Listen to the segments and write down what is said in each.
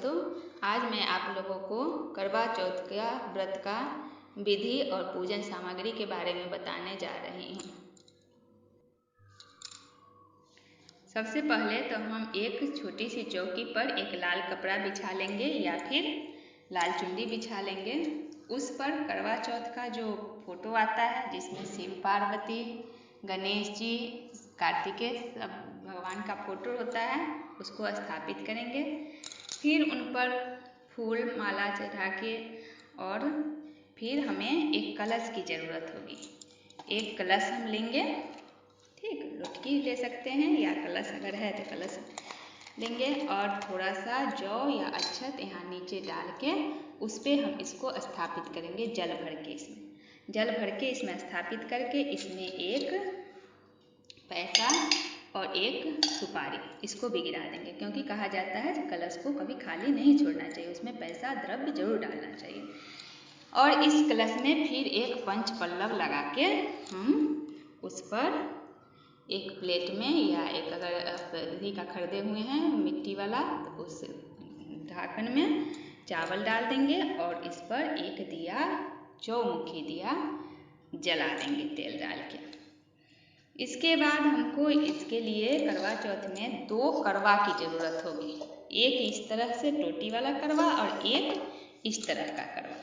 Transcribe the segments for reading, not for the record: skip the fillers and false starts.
दोस्तों, आज मैं आप लोगों को करवा चौथ का व्रत का विधि और पूजन सामग्री के बारे में बताने जा रही हूँ। सबसे पहले तो हम एक छोटी सी चौकी पर एक लाल कपड़ा बिछा लेंगे या फिर लाल चुन्नी बिछा लेंगे। उस पर करवा चौथ का जो फोटो आता है जिसमें शिव पार्वती, गणेश जी, कार्तिकेय सब भगवान का फोटो होता है, उसको स्थापित करेंगे। फिर उन पर फूल माला चढ़ा के और फिर हमें एक कलश की ज़रूरत होगी। एक कलश हम लेंगे, ठीक, लुटकी ले सकते हैं या कलश अगर है तो कलश लेंगे और थोड़ा सा जौ या अक्षत यहाँ नीचे डाल के उस पर हम इसको स्थापित करेंगे। जल भर के इसमें स्थापित करके इसमें एक पैसा और एक सुपारी इसको भी गिरा देंगे, क्योंकि कहा जाता है कि कलश को कभी खाली नहीं छोड़ना चाहिए, उसमें पैसा द्रव्य जरूर डालना चाहिए। और इस कलश में फिर एक पंच पल्लव लगा के हम उस पर एक प्लेट में या एक अगर दही का खरीदे हुए हैं मिट्टी वाला तो उस ढक्कन में चावल डाल देंगे और इस पर एक दिया, चौमुखी दिया जला देंगे तेल डाल के। इसके बाद हमको इसके लिए करवा चौथ में 2 करवा की ज़रूरत होगी। एक इस तरह से टोटी वाला करवा और एक इस तरह का करवा।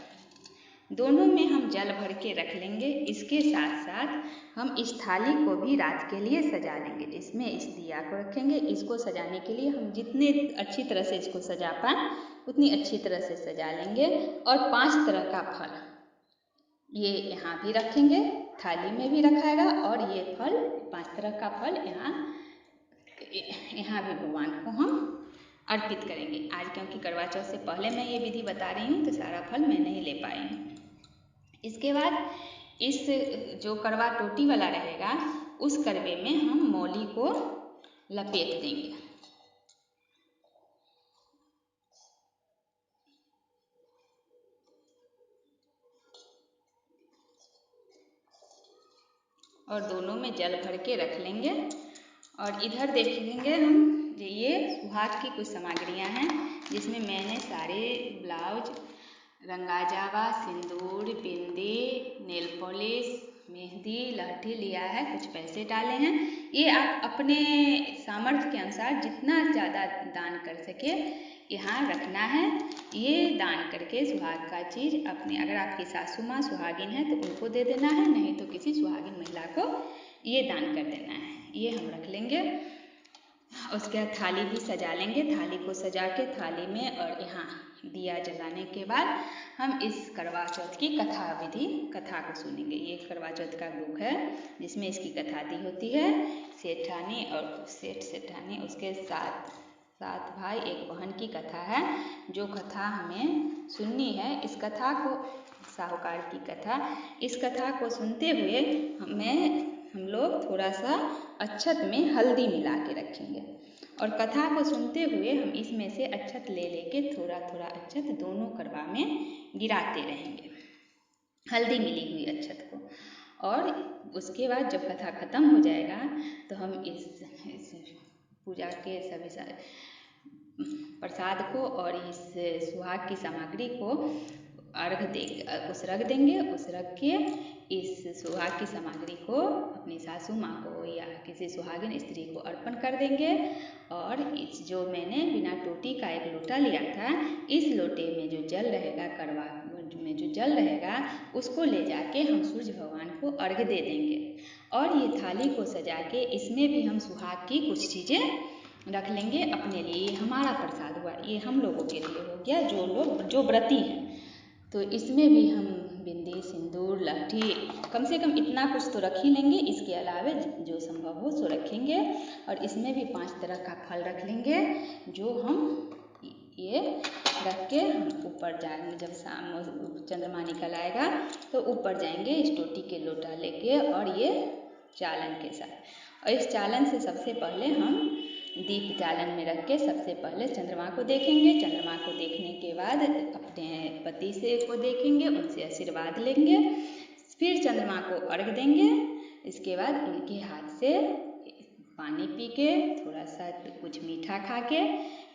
दोनों में हम जल भर के रख लेंगे। इसके साथ साथ हम इस थाली को भी रात के लिए सजा लेंगे, जिसमें इस दिया को रखेंगे। इसको सजाने के लिए हम जितने अच्छी तरह से इसको सजा पाएं उतनी अच्छी तरह से सजा लेंगे। और 5 तरह का फल ये यहाँ भी रखेंगे, थाली में भी रखाएगा और ये फल 5 तरह का फल यहाँ भी भगवान को हम अर्पित करेंगे। आज क्योंकि करवा चौथ से पहले मैं ये विधि बता रही हूँ तो सारा फल मैं नहीं ले पाई हूँ। इसके बाद इस जो करवा टोटी वाला रहेगा उस करवे में हम मौली को लपेट देंगे। और दोनों में जल भर के रख लेंगे। और इधर देखेंगे हम ये सुहाग की कुछ सामग्रियां हैं, जिसमें मैंने सारे ब्लाउज, रंगा जावा, सिंदूर, बिंदी, नेल पॉलिश, मेहंदी, लहठी लिया है, कुछ पैसे डाले हैं। ये आप अपने सामर्थ्य के अनुसार जितना ज़्यादा दान कर सके यहाँ रखना है। ये दान करके सुहाग का चीज़ अपने, अगर आपकी सासू माँ सुहागिन है तो उनको दे देना है, नहीं तो किसी सुहागिन महिला को ये दान कर देना है। ये हम रख लेंगे। उसके बाद थाली भी सजा लेंगे। थाली को सजा के थाली में और यहाँ दिया जलाने के बाद हम इस करवा चौथ की कथा को सुनेंगे। ये करवा चौथ का बुक है जिसमें इसकी कथा दी होती है। सेठानी और सेठानी उसके 7 भाई 1 बहन की कथा है, जो कथा हमें सुननी है। इस कथा को, साहूकार की कथा, इस कथा को सुनते हुए हम लोग थोड़ा सा अक्षत में हल्दी मिला के रखेंगे और कथा को सुनते हुए हम इसमें से अक्षत ले लेके थोड़ा थोड़ा अक्षत दोनों करवा में गिराते रहेंगे, हल्दी मिली हुई अक्षत को। और उसके बाद जब कथा खत्म हो जाएगा तो हम इस पूजा के सभी प्रसाद को और इस सुहाग की सामग्री को उस रख देंगे। उस रख के इस सुहाग की सामग्री को अपनी सासू माँ को या किसी सुहागिन स्त्री को अर्पण कर देंगे। और इस जो मैंने बिना टोटी का एक लोटा लिया था, इस लोटे में जो जल रहेगा, करवा में जो जल रहेगा, उसको ले जाके हम सूर्य भगवान को अर्घ दे देंगे। और ये थाली को सजा के इसमें भी हम सुहाग की कुछ चीज़ें रख लेंगे अपने लिए। ये हमारा प्रसाद हुआ, ये हम लोगों के लिए हो गया जो व्रती हैं। तो इसमें भी हम बिंदी, सिंदूर, लहठी, कम से कम इतना कुछ तो रख ही लेंगे। इसके अलावे जो संभव हो सो रखेंगे। और इसमें भी 5 तरह का फल रख लेंगे, जो हम ये रख के हम ऊपर जाएंगे। जब शाम चंद्रमा निकल आएगा तो ऊपर जाएंगे इस टोटी के लोटा लेके और ये चालन के साथ। और इस चालन से सबसे पहले हम दीप चालन में रख के सबसे पहले चंद्रमा को देखेंगे। चंद्रमा को देखने के बाद अपने पति से को देखेंगे, उनसे आशीर्वाद लेंगे, फिर चंद्रमा को अर्घ देंगे। इसके बाद उनके हाथ से पानी पी के, थोड़ा सा कुछ मीठा खा के,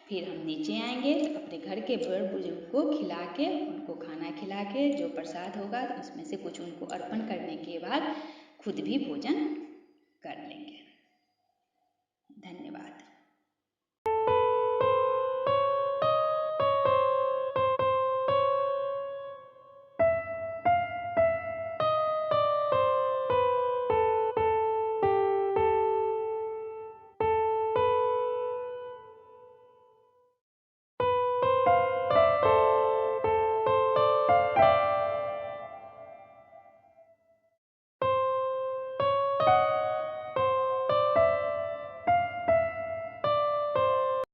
फिर हम नीचे आएंगे तो अपने घर के बड़े बुजुर्ग को खिला के, उनको खाना खिला के, जो प्रसाद होगा तो उसमें से कुछ उनको अर्पण करने के बाद खुद भी भोजन कर लेंगे।